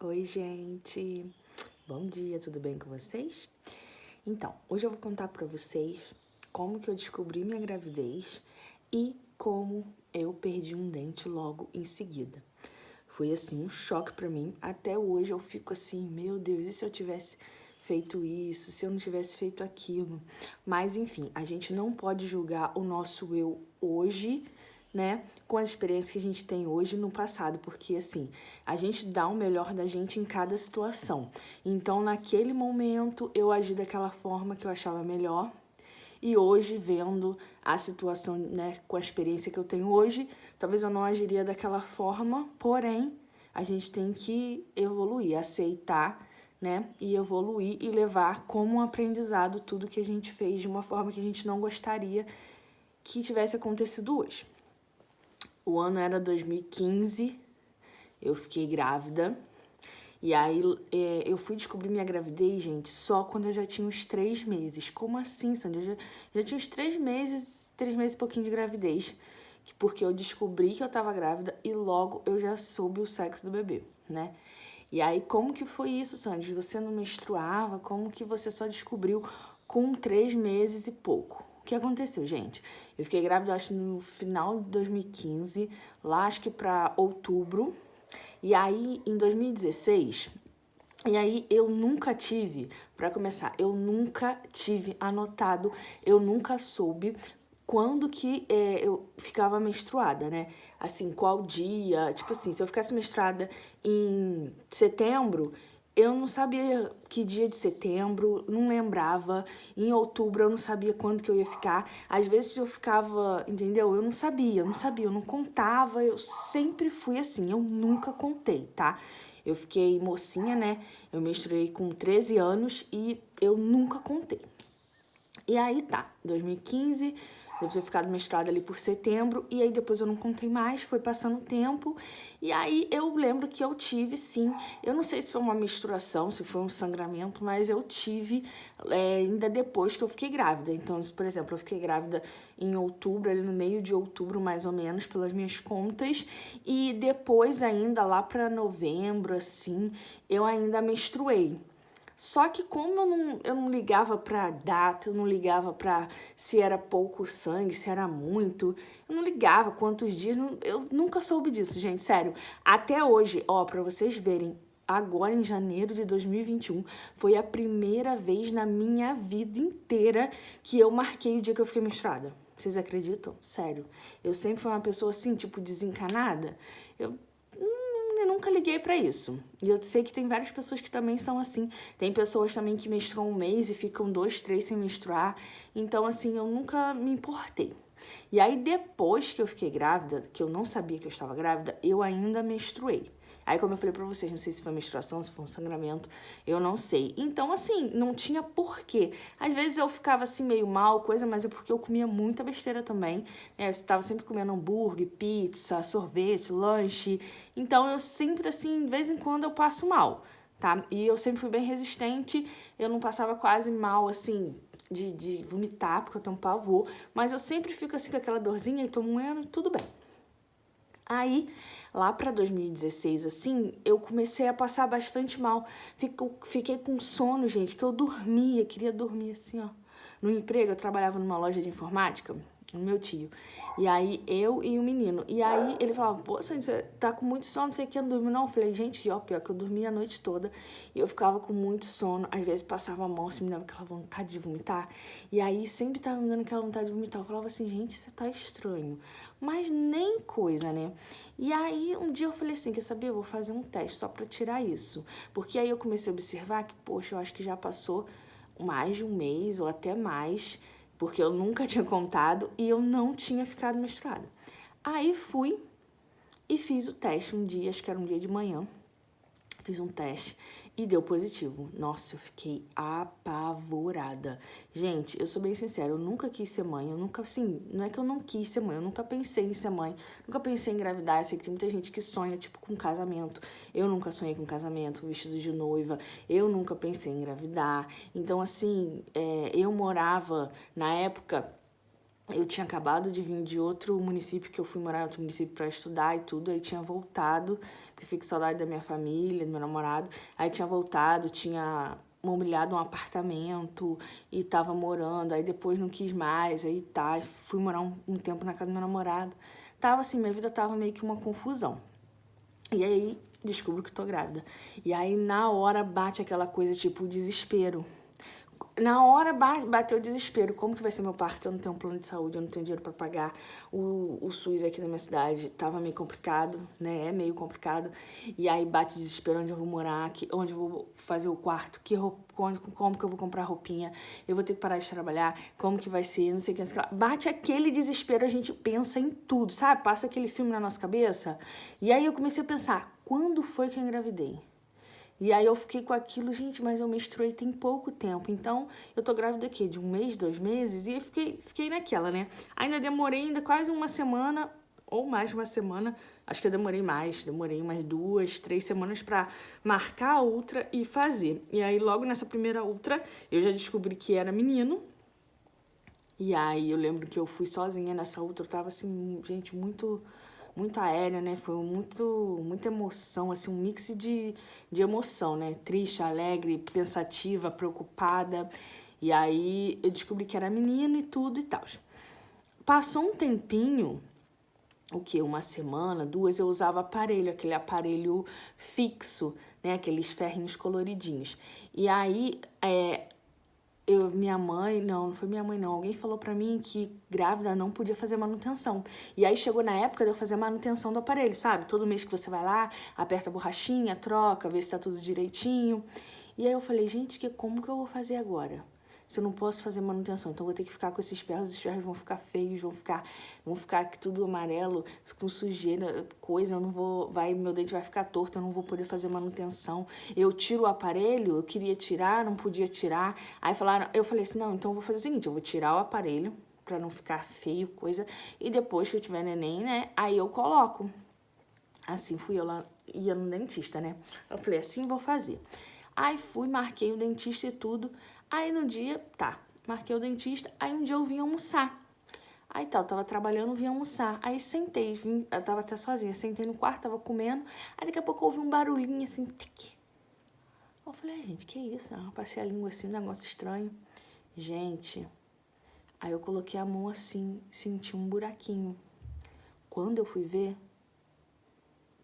Oi, gente. Bom dia, tudo bem com vocês? Então, hoje eu vou contar pra vocês como que eu descobri minha gravidez e como eu perdi um dente logo em seguida. Foi assim um choque pra mim. Até hoje eu fico assim, meu Deus, e se eu tivesse feito isso, se eu não tivesse feito aquilo? Mas enfim, a gente não pode julgar o nosso eu hoje, né, com a experiência que a gente tem hoje no passado, porque assim, a gente dá o melhor da gente em cada situação. Então, naquele momento, eu agi daquela forma que eu achava melhor, e hoje, vendo a situação, né, com a experiência que eu tenho hoje, talvez eu não agiria daquela forma, porém, a gente tem que evoluir, aceitar, né, e evoluir e levar como um aprendizado tudo que a gente fez de uma forma que a gente não gostaria que tivesse acontecido hoje. O ano era 2015, eu fiquei grávida. E aí eu fui descobrir minha gravidez, gente, só quando eu já tinha uns 3 meses. Como assim, Sandy? Eu já tinha uns 3 meses e pouquinho de gravidez. Porque eu descobri que eu tava grávida e logo eu já soube o sexo do bebê, né? E aí, como que foi isso, Sandy? Você não menstruava? Como que você só descobriu com 3 meses e pouco? O que aconteceu, gente? Eu fiquei grávida, acho, no final de 2015, lá acho que pra outubro. E aí, em 2016, e aí eu nunca tive, pra começar, eu nunca tive anotado, eu nunca soube quando que eu ficava menstruada, né? Assim, qual dia, tipo assim, se eu ficasse menstruada em setembro, eu não sabia que dia de setembro, não lembrava. Em outubro eu não sabia quando que eu ia ficar. Às vezes eu ficava, entendeu? Eu não sabia, eu não contava. Eu sempre fui assim, eu nunca contei, tá? Eu fiquei mocinha, né? Eu menstruei com 13 anos e eu nunca contei. E aí tá, 2015, devo ter ficado menstruada ali por setembro, e aí depois eu não contei mais, foi passando o tempo, e aí eu lembro que eu tive, sim, eu não sei se foi uma menstruação, se foi um sangramento, mas eu tive ainda depois que eu fiquei grávida. Então, por exemplo, eu fiquei grávida em outubro, ali no meio de outubro, mais ou menos, pelas minhas contas, e depois ainda lá pra novembro, assim, eu ainda menstruei. Só que como eu não ligava pra data, eu não ligava pra se era pouco sangue, se era muito, eu não ligava quantos dias, eu nunca soube disso, gente, sério. Até hoje, ó, pra vocês verem, agora em janeiro de 2021, foi a primeira vez na minha vida inteira que eu marquei o dia que eu fiquei menstruada. Vocês acreditam? Sério. Eu sempre fui uma pessoa assim, tipo, desencanada. Eu nunca liguei pra isso. E eu sei que tem várias pessoas que também são assim. Tem pessoas também que menstruam um mês e ficam 2, 3 sem menstruar. Então, assim, eu nunca me importei. E aí, depois que eu fiquei grávida, que eu não sabia que eu estava grávida, eu ainda menstruei. Aí, como eu falei pra vocês, não sei se foi menstruação, se foi um sangramento, eu não sei. Então, assim, não tinha porquê. Às vezes eu ficava assim meio mal, coisa, mas é porque eu comia muita besteira também. Eu tava sempre comendo hambúrguer, pizza, sorvete, lanche. Então, eu sempre, assim, de vez em quando eu passo mal, tá? E eu sempre fui bem resistente, eu não passava quase mal, assim, de vomitar, porque eu tenho um pavor. Mas eu sempre fico assim com aquela dorzinha e tô moendo, tudo bem. Aí, lá pra 2016, assim, eu comecei a passar bastante mal. Fiquei com sono, gente, que eu dormia, queria dormir assim, ó. No emprego, eu trabalhava numa loja de informática, o meu tio. E aí, eu e o menino. E aí, ele falava, pô, Sandy, você tá com muito sono, não sei o que, eu não dormi não. Eu falei, gente, ó, pior que eu dormia a noite toda. E eu ficava com muito sono. Às vezes, passava a mão, assim, me dava aquela vontade de vomitar. E aí, sempre tava me dando aquela vontade de vomitar. Eu falava assim, gente, você tá estranho. Mas nem coisa, né? E aí, um dia eu falei assim, quer saber? Eu vou fazer um teste só pra tirar isso. Porque aí eu comecei a observar que, poxa, eu acho que já passou mais de um mês ou até mais, porque eu nunca tinha contado e eu não tinha ficado menstruada. Aí fui e fiz o teste um dia, acho que era um dia de manhã. Fiz um teste e deu positivo. Nossa, eu fiquei apavorada. Gente, eu sou bem sincera, eu nunca quis ser mãe. Eu nunca, assim, não é que eu não quis ser mãe, eu nunca pensei em ser mãe. Nunca pensei em engravidar. Eu sei que tem muita gente que sonha, tipo, com casamento. Eu nunca sonhei com casamento, vestido de noiva. Eu nunca pensei em engravidar. Então, assim, eu morava, na época, Eu tinha acabado de vir de outro município, que eu fui morar em outro município pra estudar e tudo. Aí tinha voltado, porque fiquei com saudade da minha família, do meu namorado. Aí tinha voltado, tinha mobiliado um apartamento e tava morando. Aí depois não quis mais, aí tá. Fui morar um tempo na casa do meu namorado. Tava assim, minha vida tava meio que uma confusão. E aí descubro que tô grávida. E aí na hora bate aquela coisa tipo desespero. Na hora bateu o desespero. Como que vai ser meu parto? Eu não tenho um plano de saúde, eu não tenho dinheiro pra pagar. O SUS aqui na minha cidade tava meio complicado, né? É meio complicado. E aí bate o desespero onde eu vou morar, onde eu vou fazer o quarto, como que eu vou comprar roupinha, eu vou ter que parar de trabalhar, como que vai ser, não sei o que, não sei o que lá. Bate aquele desespero, a gente pensa em tudo, sabe? Passa aquele filme na nossa cabeça. E aí eu comecei a pensar, quando foi que eu engravidei? E aí eu fiquei com aquilo, gente, mas eu menstruei tem pouco tempo. Então, eu tô grávida aqui de 1 mês, 2 meses, e eu fiquei naquela, né? Ainda demorei quase uma semana, ou mais de uma semana. Acho que eu demorei umas 2, 3 semanas pra marcar a ultra e fazer. E aí, logo nessa primeira ultra, eu já descobri que era menino. E aí eu lembro que eu fui sozinha nessa ultra, eu tava assim, gente, muito aérea, né? Foi muita emoção, assim, um mix de emoção, né? Triste, alegre, pensativa, preocupada. E aí eu descobri que era menino e tudo e tal. Passou um tempinho, o que? Uma semana, 2, eu usava aparelho, aquele aparelho fixo, né? Aqueles ferrinhos coloridinhos. E aí, minha mãe, não foi minha mãe não, alguém falou pra mim que grávida não podia fazer manutenção. E aí chegou na época de eu fazer manutenção do aparelho, sabe? Todo mês que você vai lá, aperta a borrachinha, troca, vê se tá tudo direitinho. E aí eu falei, gente, como que eu vou fazer agora? Se eu não posso fazer manutenção, então eu vou ter que ficar com esses ferros vão ficar feios, vão ficar tudo amarelo, com sujeira, coisa, eu não vou, meu dente vai ficar torto, eu não vou poder fazer manutenção. Eu tiro o aparelho, eu queria tirar, não podia tirar. Aí eu falei assim, não, então eu vou fazer o seguinte, eu vou tirar o aparelho pra não ficar feio, coisa, e depois que eu tiver neném, né, aí eu coloco. Assim fui eu lá, ia no dentista, né? Eu falei, assim vou fazer. Aí fui, marquei o dentista e tudo. Aí no dia, marquei o dentista. Aí um dia eu vim almoçar. Aí eu tava trabalhando, vim almoçar. Aí sentei, eu tava até sozinha. Sentei no quarto, tava comendo. Aí daqui a pouco eu ouvi um barulhinho assim, tic. Eu falei, gente, que isso? Eu passei a língua assim, um negócio estranho. Gente, aí eu coloquei a mão assim, senti um buraquinho. Quando eu fui ver,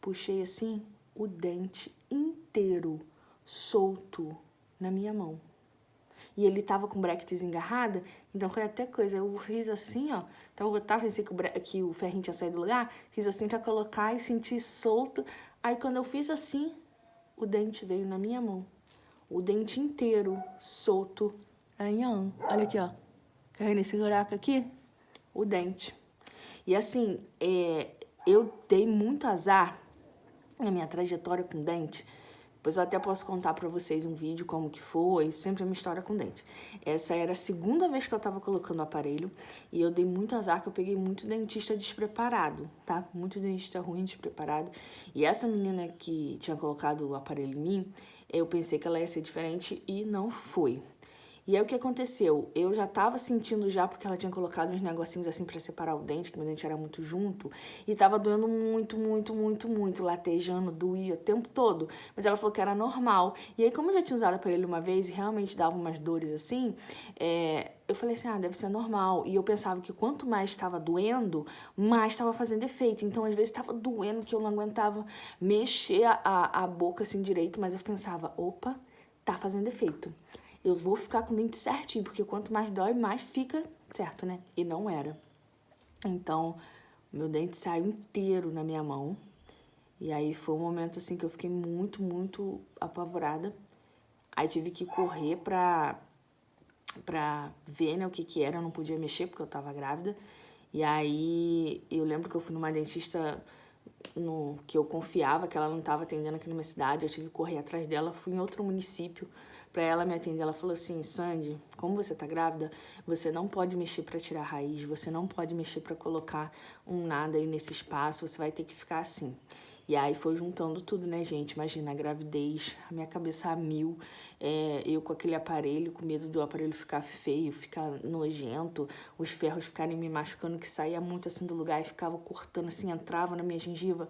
puxei assim, o dente inteiro solto na minha mão. E ele tava com o bracket engarrado, então foi até coisa. Eu fiz assim, ó. Então eu tava pensei que o ferrinho tinha saído do lugar, fiz assim pra colocar e senti solto. Aí quando eu fiz assim, o dente veio na minha mão. O dente inteiro solto. Aí, ó, olha aqui, ó. Tá vendo esse buraco aqui? O dente. E assim, eu dei muito azar na minha trajetória com dente. Depois eu até posso contar pra vocês um vídeo como que foi, sempre a minha história com dente. Essa era a segunda vez que eu tava colocando o aparelho e eu dei muito azar que eu peguei muito dentista despreparado, tá? Muito dentista ruim, despreparado. E essa menina que tinha colocado o aparelho em mim, eu pensei que ela ia ser diferente e não foi. E aí o que aconteceu? Eu já tava sentindo já, porque ela tinha colocado uns negocinhos assim pra separar o dente, que meu dente era muito junto, e tava doendo muito, latejando, doía o tempo todo. Mas ela falou que era normal. E aí, como eu já tinha usado pra ele uma vez e realmente dava umas dores assim, eu falei assim, deve ser normal. E eu pensava que quanto mais estava doendo, mais estava fazendo efeito. Então, às vezes, estava doendo, que eu não aguentava mexer a boca assim direito, mas eu pensava, opa, tá fazendo efeito. Eu vou ficar com o dente certinho, porque quanto mais dói, mais fica certo, né? E não era. Então, meu dente saiu inteiro na minha mão. E aí foi um momento, assim, que eu fiquei muito apavorada. Aí tive que correr pra ver, né, o que era. Eu não podia mexer, porque eu tava grávida. E aí, eu lembro que eu fui numa dentista que eu confiava, que ela não estava atendendo aqui na minha cidade. Eu tive que correr atrás dela, fui em outro município para ela me atender. Ela falou assim, Sandy, como você tá grávida, você não pode mexer para tirar a raiz, você não pode mexer para colocar um nada aí nesse espaço, você vai ter que ficar assim. E aí foi juntando tudo, né, gente? Imagina, a gravidez, a minha cabeça a mil, eu com aquele aparelho, com medo do aparelho ficar feio, ficar nojento, os ferros ficarem me machucando, que saía muito assim do lugar e ficava cortando assim, entrava na minha gengiva,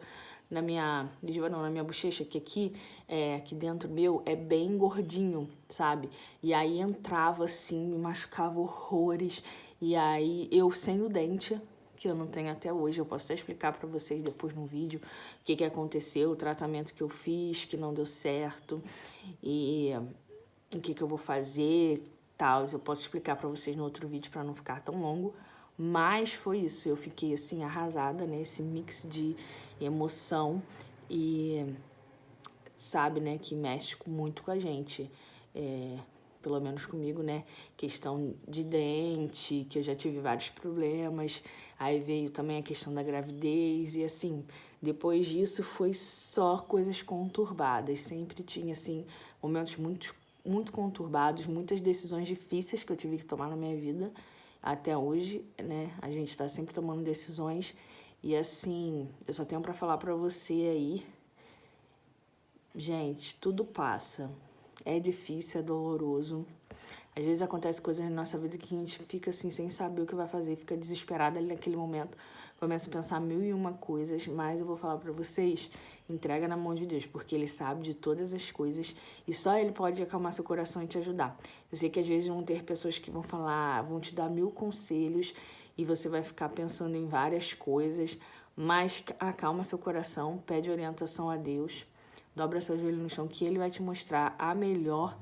na minha bochecha, que aqui dentro meu é bem gordinho, sabe? E aí entrava assim, me machucava horrores, e aí eu sem o dente, que eu não tenho até hoje, eu posso até explicar pra vocês depois no vídeo o que aconteceu, o tratamento que eu fiz, que não deu certo, e o que eu vou fazer, tal. Eu posso explicar pra vocês no outro vídeo pra não ficar tão longo, mas foi isso, eu fiquei assim arrasada, né, esse mix de emoção e sabe, né, que mexe muito com a gente, pelo menos comigo, né, questão de dente, que eu já tive vários problemas, aí veio também a questão da gravidez, e assim, depois disso foi só coisas conturbadas, sempre tinha, assim, momentos muito conturbados, muitas decisões difíceis que eu tive que tomar na minha vida, até hoje, né, a gente tá sempre tomando decisões, e assim, eu só tenho pra falar pra você aí, gente, tudo passa. É difícil, é doloroso. Às vezes acontece coisas na nossa vida que a gente fica assim, sem saber o que vai fazer, fica desesperada ali naquele momento, começa a pensar mil e uma coisas, mas eu vou falar pra vocês, entrega na mão de Deus, porque Ele sabe de todas as coisas e só Ele pode acalmar seu coração e te ajudar. Eu sei que às vezes vão ter pessoas que vão falar, vão te dar 1000 conselhos e você vai ficar pensando em várias coisas, mas acalma seu coração, pede orientação a Deus, dobra seu joelho no chão, que Ele vai te mostrar a melhor,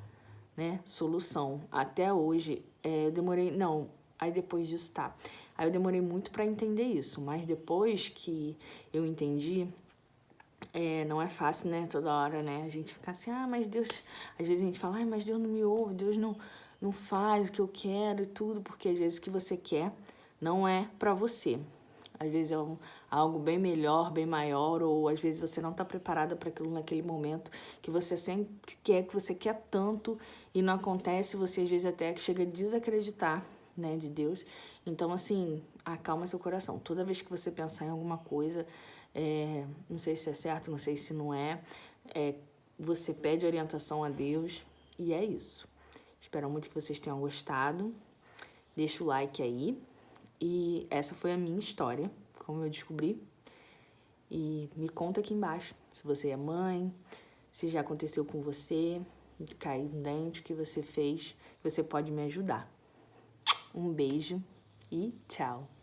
né, solução. Até hoje, eu demorei... Não, aí depois disso, tá. Aí eu demorei muito pra entender isso, mas depois que eu entendi, não é fácil, né, toda hora, né, a gente ficar assim, mas Deus... Às vezes a gente fala, mas Deus não me ouve, Deus não faz o que eu quero e tudo, porque às vezes o que você quer não é pra você. Às vezes é algo bem melhor, bem maior, ou às vezes você não está preparada para aquilo naquele momento, que você sempre quer, que você quer tanto e não acontece, você às vezes até chega a desacreditar, né, de Deus. Então, assim, acalma seu coração. Toda vez que você pensar em alguma coisa, não sei se é certo, não sei se não é, você pede orientação a Deus e é isso. Espero muito que vocês tenham gostado. Deixa o like aí. E essa foi a minha história, como eu descobri. E me conta aqui embaixo se você é mãe, se já aconteceu com você, caiu um dente, o que você fez, você pode me ajudar. Um beijo e tchau!